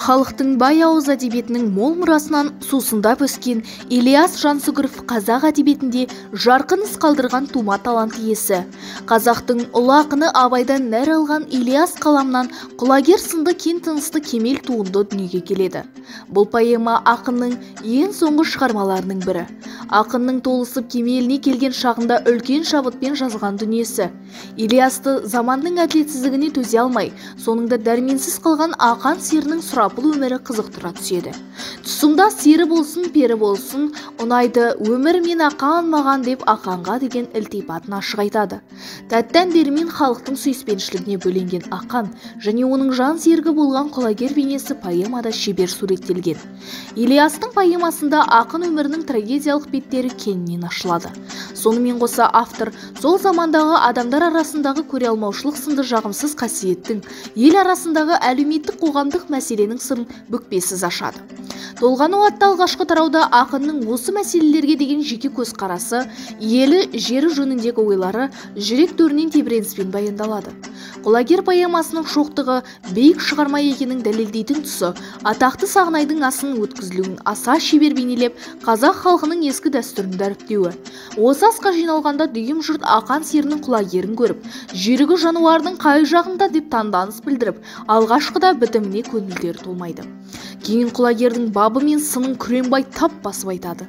Халықтың бай ауыз әдебиетінің мол мұрасынан сусындап өскен Ильяс Жансүгіров қазақ әдебиетінде жарқын із қалдырған тума талант иесі. Қазақтың ұлы ақыны Абайдан нәр алған Ильяс қаламынан Құлагер сынды кең тынысты кемел туынды дүниеге келеді. Бұл поэма ақынның ең соңғы шығармаларының бірі. Ақынның толысып кемеліне келген шағында үлкен шабытпен жазылған дүниесі. Ильясты заманның әділетсіздігіне төзе алмай, соңында дәрменсіз қалған ақан серінің сұрапыл өмірі қызықтыра түседі. Тұсыңда сері болсын, пері болсын, ұнайды өмір мен ақан маған деп ақанға деген ілтипатын ашық айтады. Тәттен берімен халықтың сүйіспеншілігіне бөленген ақан және оның жан серігі болған құлагер бейнесі поэмада шебер суреттелген. Ильястың поэмасында ақын өмірінің трагедиялық беттері кеңінен ашылады. Сонымен қоса автор сол замандағы адамдар арасындағы көре алмаушылық сынды жағымсыз қасиеттің, ел арасындағы әлеуметтік қоғамдық мәселенің сырын бүкпесіз ашады. Толғану атты алғашқы тарауда ақынның осы мәселелерге деген жеке көзқарасы, елі жері жөніндегі ойлары жүрек төрінен тебіреніспен баяндалады. Құлагер поэмасының шоқтығы биік шығарма екенін дәлелдейтін тұсы, атақты Сағынайдың асын өткізілуін аса шебер бейнелеп, қазақ халқының ескі дәстүрін дәріптеуі. Осы асқа жиналғанда дүйім жұрт ақан серінің құлагерін көріп, жүйрігі жануардың қай жағында деп таңданыс білдіріп, алғашқыда бітіміне көңілдері толмайды. Кейін құлагердің бабы мен сынын Күреңбай тап басып айтады.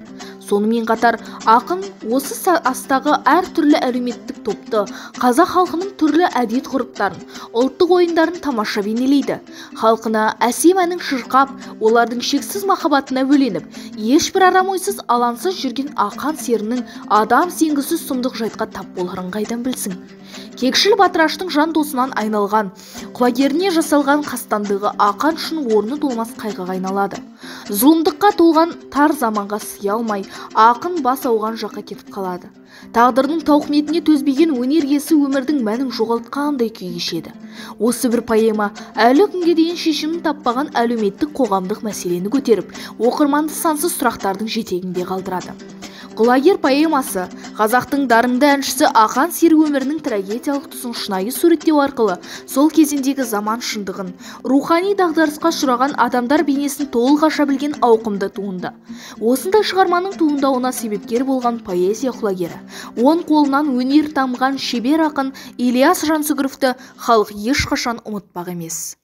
Сонымен қатар ақын осы астағы әр түрлі әлеуметтік топты, қазақ халқының түрлі әдет ғұрыптарын, ұлттық ойындарын тамаша бейнелейді. Халқына әсем әнін шырқап, олардың шексіз махаббатына бөленіп, ешбір арам ойсыз, алаңсыз жүрген ақан серінің адам сенгісіз сұмдық жайтқа тап боларын қайдан білсін. Кекшіл батыраштың жан досынан айналған, құлагеріне жасалған қастандығы ақан үшін орны толмас қайғыға айналады. Зұлымдыққа толған тар заманға сыя алмай, ақын бас ауған жаққа кетіп қалады. Тағдырдың тауқыметіне төзбеген өнер иесі өмірдің мәнін жоғалтқандай күй кешеді. Осы бір поэма әлі күнге дейін шешімін таппаған әлеуметтік қоғамдық мәселені көтеріп, оқырманды сансыз сұрақтардың жетегінде қалдырады. Құлагер поэмасы қазақтың дарынды әншісі ақан сері өмірінің трагедиялық тұсын шынайы суреттеу арқылы сол кезіндегі заман шындығын, рухани дағдарысқа ұшыраған адамдар бейнесін толық аша білген ауқымды туынды. Осындай шығарманың туындауына себепкер болған поэзия құлагері, он қолынан өнер тамған шебер ақын Ильяс Жансүгіровті халық ешқашан ұмытпақ емес.